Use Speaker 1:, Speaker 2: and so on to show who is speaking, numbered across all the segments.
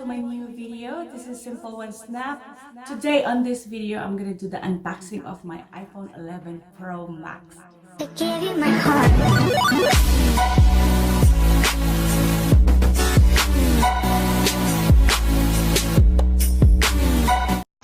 Speaker 1: to my new video. This is Simple One Snap. Today on this video, I'm gonna do the unboxing of my iPhone 11 Pro Max.
Speaker 2: To give you my heart.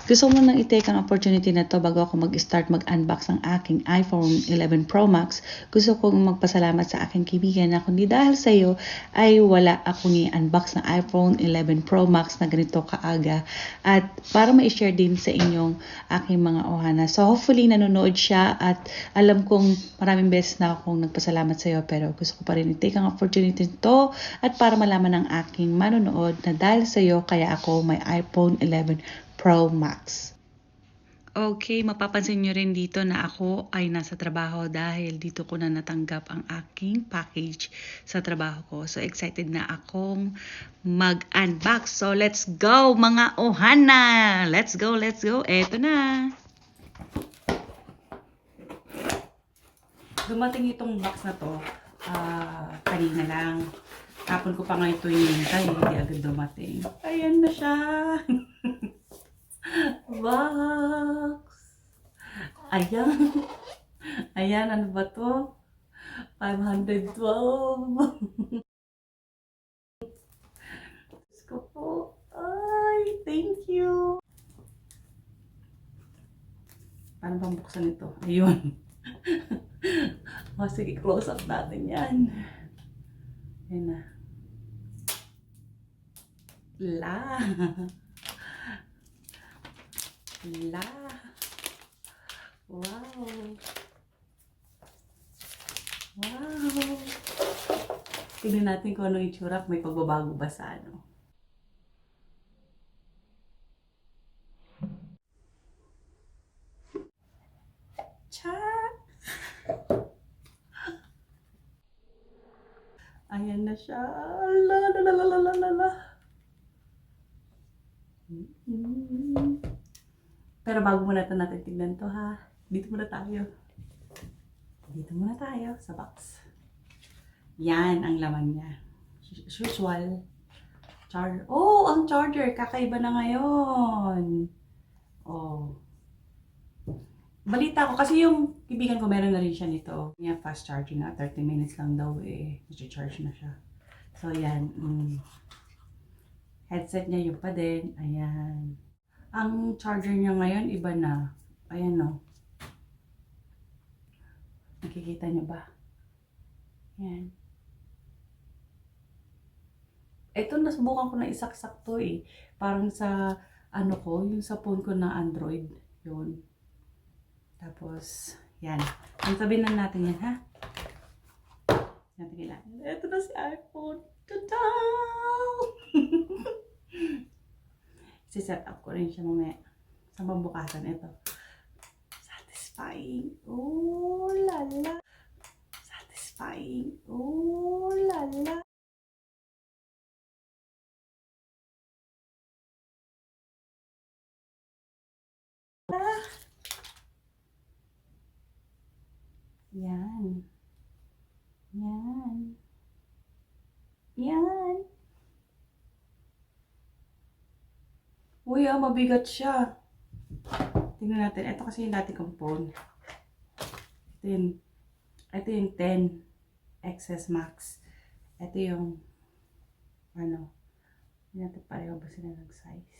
Speaker 3: Gusto mo nang i-take ang opportunity na to bago ako mag-start mag-unbox ng aking iPhone 11 Pro Max. Gusto kong magpasalamat sa aking kaibigan na kundi dahil sa iyo ay wala akong i-unbox ng iPhone 11 Pro Max na ganito kaaga. At para ma-share din sa inyong aking mga ohana. So hopefully nanonood siya at alam kong maraming beses na akong nagpasalamat sa iyo pero gusto ko pa rin i-take ang opportunity to at para malaman ng aking manonood na dahil sa iyo kaya ako may iPhone 11 Pro Max. Okay, mapapansin nyo rin dito na ako ay nasa trabaho dahil dito ko na natanggap ang aking package sa trabaho ko. So excited na akong mag-unbox. So let's go mga ohana! Let's go, let's go! Eto na!
Speaker 1: Dumating itong box na to kanina lang. Tapon ko pa nga ito hinihintay, hindi agad dumating. Ayan na siya! Box! Ayan! Ayan, ano ba to? 512! Diyos ko po! Ay, thank you! Paano bang buksan ito? Ayun! O, sige, close up natin yan. Ayan na. La! La! Wow! Wow! Tignan natin kung ano itsura, may pagbabago ba sa ano. Cha! Ayan na siya. La la la la la la la la. Pero bago muna ito natin tignan to ha. Dito muna tayo. Dito muna tayo sa box. Yan ang laman niya. Usual. Charger. Oh, ang charger. Kakaiba na ngayon. Oh. Balita ko kasi yung kaibigan ko meron na rin siya nito. Niya fast charging na. 30 minutes lang daw eh. Charge na siya. So yan. Headset niya yung pa din. Ayan. Ang charger niya ngayon, iba na. Ayan o. Nakikita niyo ba? Ayan. Ito, nasubukan ko na isaksak to eh. Parang sa, ano ko, yung sa phone ko na Android. Yun. Tapos, yan. Sabihin na natin yan, ha? Natin kailangan. Ito na si iPhone. Ta-da! Set up ko rin siya mamaya sa pambukasan. Ito. Satisfying. Oh, lala. Satisfying. Oh, lala. Yan. Yan. Yan. Uy, mabigat siya. Tingnan natin. Ito kasi yung dati kong phone. Ito yung 10 XS Max. Ito yung ano. Hindi natin pareho ba sila ng size.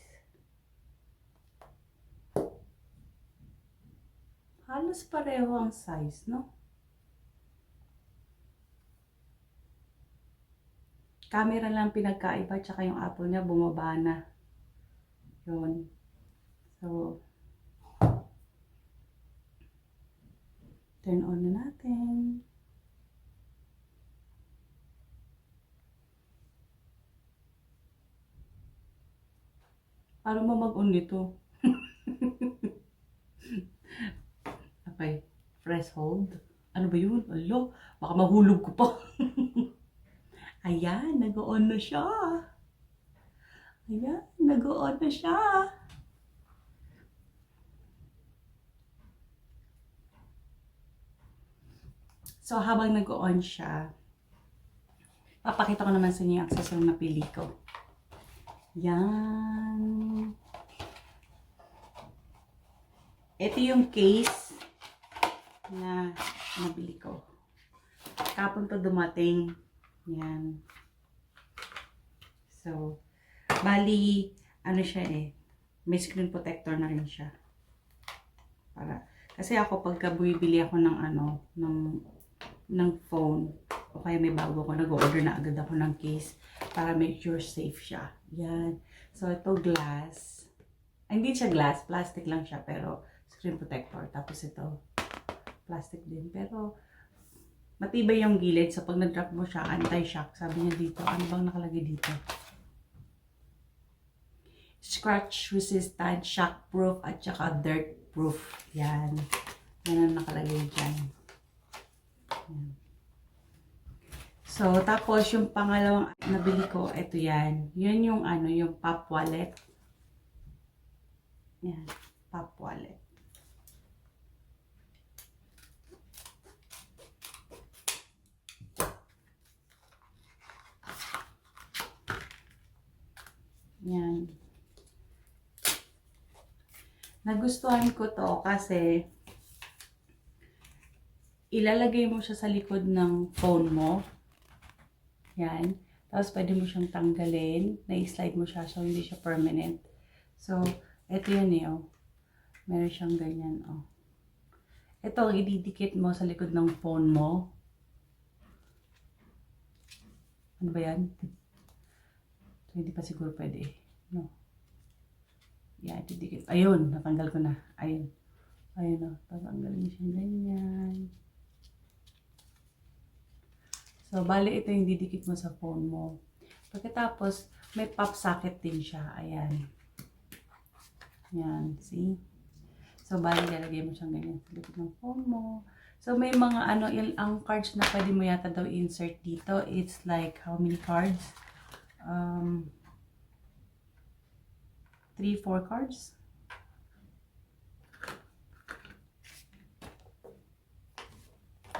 Speaker 1: Halos pareho ang size, no? Camera lang pinagkaiba, tsaka yung Apple niya bumaba na. Yun. So, turn on na natin. Paano mo mag-on nito? Okay. Press hold. Ano ba yun? Alo, baka mahulog ko pa. Ayan, nag-on na siya. Ayan, nag-on na siya. So, habang nag-on siya, papakita ko naman sa inyo yung accessory na napili ko. Yan. Ito yung case na nabili ko. Kapon pa dumating. Yan. So, bali, ano siya eh, may screen protector na rin siya. Kasi ako pagka bumibili ako ng ng phone, o kaya may bago ako, nag-order na agad ako ng case para make sure safe siya. Yan. So, ito glass. Ay, hindi siya glass, plastic lang siya, pero screen protector. Tapos ito, plastic din. Pero, matibay yung gilid. So, pag nag-drop mo siya, anti-shock. Sabi niya dito, ano bang nakalagay dito? Scratch resistant, shock-proof, at saka dirt-proof. Yan. Yan ang nakalagay dyan. Yan. So, tapos yung pangalawang nabili ko, ito yan. Yun yung yung pop wallet. Yan, pop wallet. Yan. Nagustuhan ko to kasi ilalagay mo siya sa likod ng phone mo. Yan. Tapos pwede mo siyang tanggalin. Na-slide mo siya so hindi siya permanent. So, ito yan eh. Oh. Meron siyang ganyan. Oh. Ito, ididikit mo sa likod ng phone mo. Ano ba yan? So, hindi pa siguro pwede. No. Yan, ididikit. Ayun, natanggal ko na. Ayun. Ayun o. Tatanggalin siya ganyan. So, bali ito yung didikit mo sa phone mo. Pagkatapos, may pop socket din siya. Ayan. Yan, see? So, bali lalagay mo siyang ganyan sa likod ng phone mo. So, may mga ang cards na pwede mo yata daw insert dito. It's like, how many cards? 3-4 cards.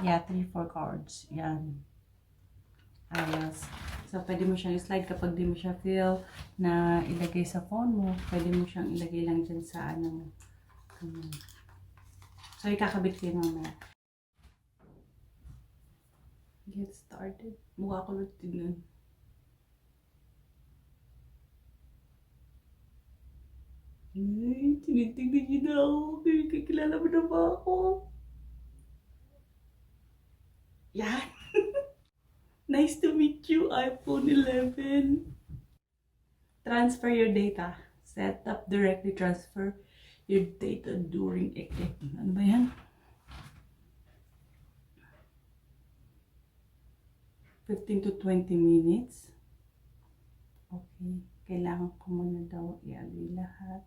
Speaker 1: Yeah, 3-4 cards. Yan. Ayos. So, pwede mo siyang slide kapag di mo siya feel na ilagay sa phone mo. Pwede mo siyang ilagay lang dyan sa So, ikakabit ko yun mamaya. Get started. Mukha ko lang din. Ay, tinitignan niyo na ako. Kakilala mo na ba ako? Yan. Nice to meet you, iPhone 11. Transfer your data. Set up directly transfer your data during Ano ba yan? 15 to 20 minutes. Okay. Kailangan ko muna daw i-agree lahat.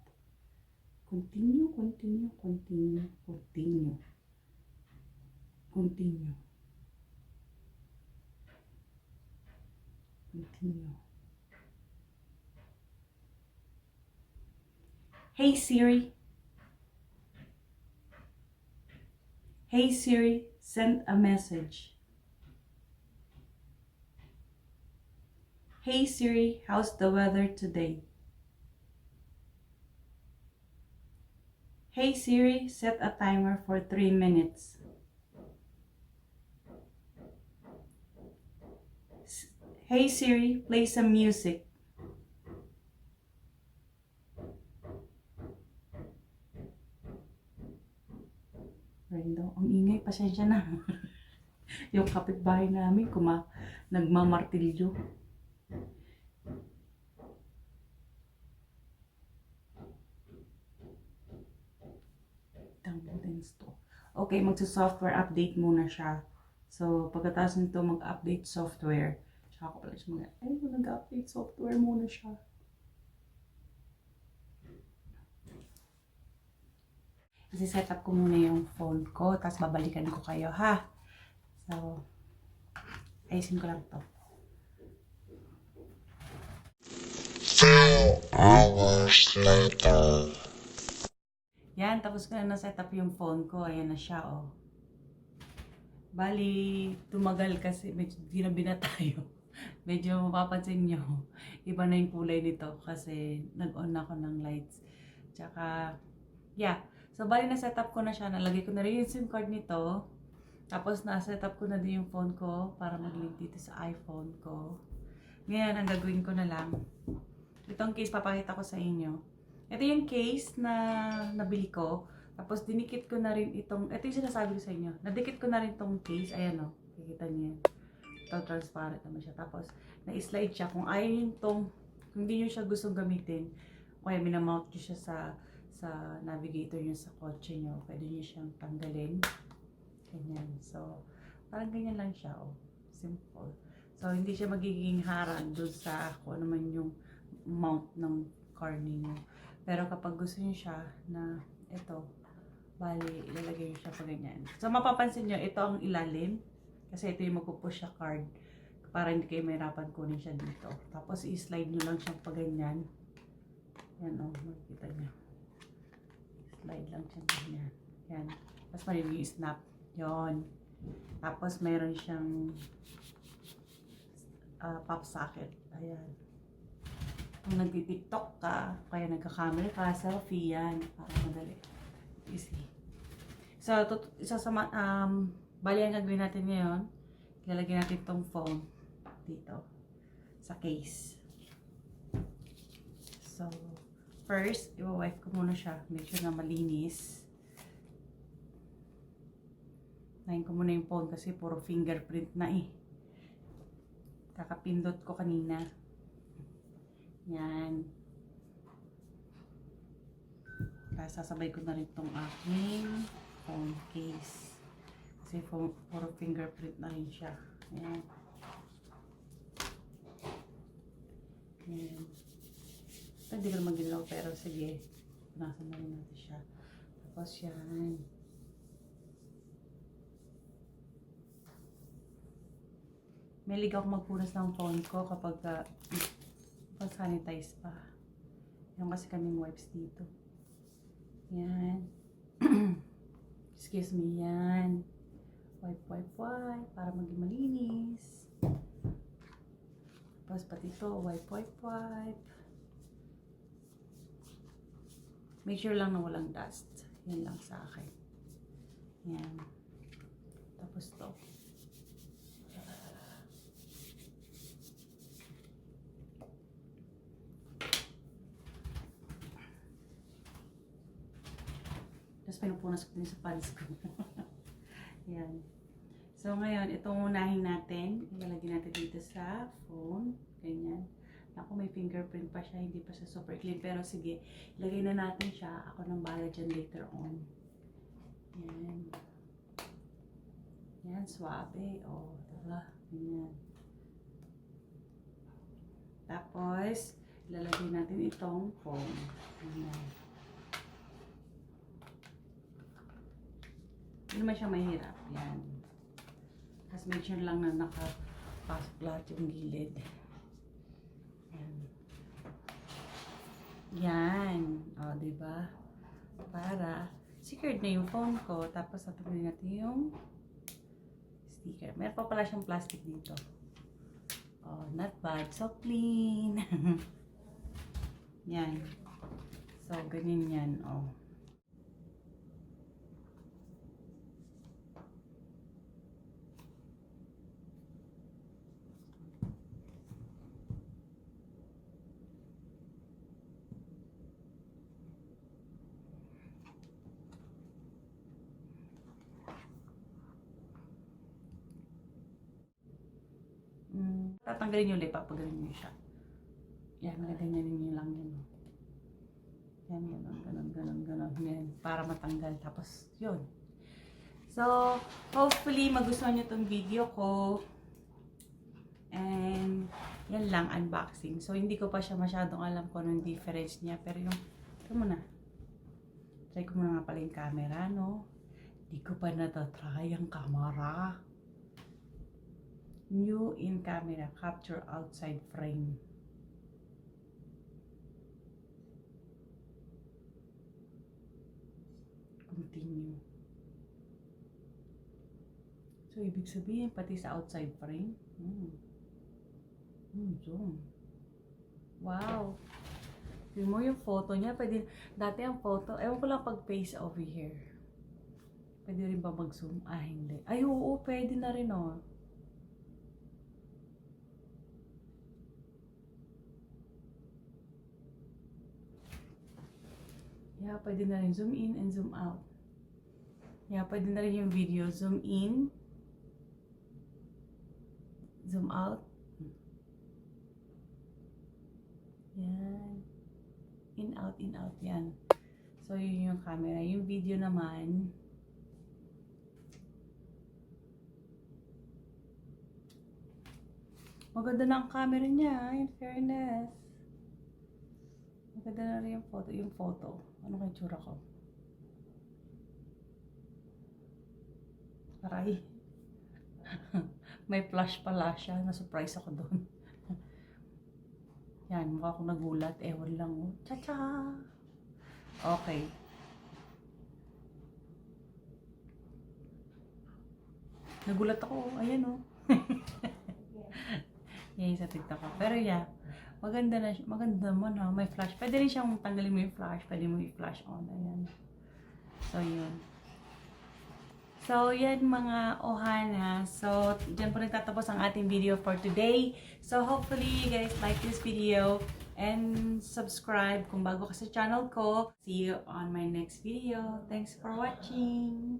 Speaker 1: Continue, continue, continue, continue. Continue. Continue. Hey Siri. Hey Siri, send a message. Hey Siri, how's the weather today? Hey Siri, set a timer for 3 minutes. Hey Siri, play some music. Rendo, ang ingay, pasensya na. Yung kapitbahay namin, nagmamartilyo. Okay, magsa-software update muna siya. So, pagkatapos nito mag-update software. Tsaka ko pala siya nag-update software muna siya. Kasi set up ko muna yung phone ko, tapos babalikan ko kayo, ha? So, ayusin ko lang to.
Speaker 2: 5 hours later.
Speaker 1: Yan, tapos ko na set up yung phone ko. Ayan na siya, oh. Bali, tumagal kasi, medyo ginabi na tayo. Medyo mapapansin nyo, iba na yung kulay nito kasi nag-on ako ng lights. Tsaka, yeah. So, bali na setup ko na siya. Nalagay ko na rin yung SIM card nito. Tapos, na-setup ko na din yung phone ko para mag-link dito sa iPhone ko. Ngayon, ang gagawin ko na lang. Itong case, papakita ko sa inyo. Ito yung case na nabili ko. Tapos, dinikit ko na rin itong, ito yung sinasabi ko sa inyo. Nadikit ko na rin itong case. Ayan o, kikita niyo yan. Ito, transparent naman siya. Tapos, na-slide siya. Kung ayaw yung tong, kung hindi nyo siya gustong gamitin, kaya minamount nyo siya sa navigator nyo sa kotse nyo. Pwede nyo siyang tanggalin. Ganyan. So, parang ganyan lang siya. Oh. Simple. So, hindi siya magiging harang doon sa kung ano man yung mount ng car ninyo. Pero kapag gusto nyo siya na ito, bali, ilalagay nyo siya pa ganyan. So, mapapansin nyo, ito ang ilalim. Kasi ito yung magpupush siya card. Para hindi kayo mahirapan kunin siya dito. Tapos, i-slide nyo lang siya pa ganyan. Yan o, makikita nyo. Slide lang siya ganyan. Yan. Tapos, may snap. Yon. Tapos, meron siyang pop socket. Ayan. Kung nagti-tiktok ka, kaya nagka-camera ka, selfie yan. Para madali. Easy. So, bali ang gagawin natin ngayon, ilalagay natin itong phone dito sa case. So, first, i-wipe ko muna siya. Make sure na malinis. Nahin ko muna yung phone kasi puro fingerprint na eh. Kakapindot ko kanina. Yan. Tapos sasabay ko na rin itong aking phone case. Kasi puro fingerprint na rin siya. Yan. Yan. Ito hindi ko naman ginawa pero sige. Punasan na rin natin siya. Tapos yan. Mahilig ako magpunas ng phone ko kapag sanitize pa. Yan kasi kaming wipes dito. Yan. Excuse me, yan. Wipe, wipe, wipe. Para maging malinis. Tapos pati ito, wipe, wipe, wipe. Make sure lang na walang dust. Yan lang sa akin. Yan. Tapos to. Tapos pinupunas ko din sa pants ko. Yan. So ngayon, itong unahin natin. Ilalagay natin dito sa phone. Ganyan. Ako may fingerprint pa siya. Hindi pa siya super clean. Pero sige, ilagay na natin siya. Ako nang bahala dyan later on. Yan. Yan, suabe. O, diba? Ganyan. Tapos, ilalagay natin itong phone. Ganyan. Hindi naman siya mahirap. Yan. Tapos make sure lang na nakapasok lahat yung gilid. Yan. Yan. O, diba? Para secured na yung phone ko. Tapos natanggalin natin yung sticker. Meron pa pala siyang plastic dito. Oh, not bad. So clean. Yan. So, ganyan yan. Oh. Tatanggalin nyo ulit, papagaling nyo siya. Yan, ganyan nyo lang yun. Yan, ganon. Yan, para matanggal. Tapos, yun. So, hopefully, magustuhan nyo tong video ko. And, yan lang, unboxing. So, hindi ko pa siya masyadong alam kung anong difference niya. Pero yung, ito muna. Try ko muna nga pala yung camera, no? Hindi ko pa natatry ang camera. New in camera, capture outside frame. Continue. So, ibig sabihin, pati sa outside frame. Zoom. Wow. Tingnan mo yung photo niya. Pwede, dati ang photo, ewan ko lang pag face over here. Pwede rin ba mag-zoom? Ah, hindi. Ay, oo, pwede na rin, oh. Yeah, pwede na rin zoom in and zoom out. Yeah, pwede na rin yung video. Zoom in. Zoom out. Yan. In, out, in, out. Yan. So, yun yung camera. Yung video naman, maganda na ang camera niya, in fairness. Maganda na rin yung photo. Yung photo. Ano kay tsura ko? Aray. May flash pala siya. Na-surprise ako doon. Yan, mukha akong nagulat. Ewan lang. Cha-cha! Okay. Nagulat ako. Ayan, oh. Yan sa TikTok ko. Pero yeah, maganda na siya. Maganda naman, ha. May flash. Pwede rin siyang tanggalin mo yung flash. Pwede mo i-flash on. Ayan. So, yun. So, yan mga ohana. So, dyan po nagtatapos ang ating video for today. So, hopefully, you guys like this video and subscribe kung bago ka sa channel ko. See you on my next video. Thanks for watching!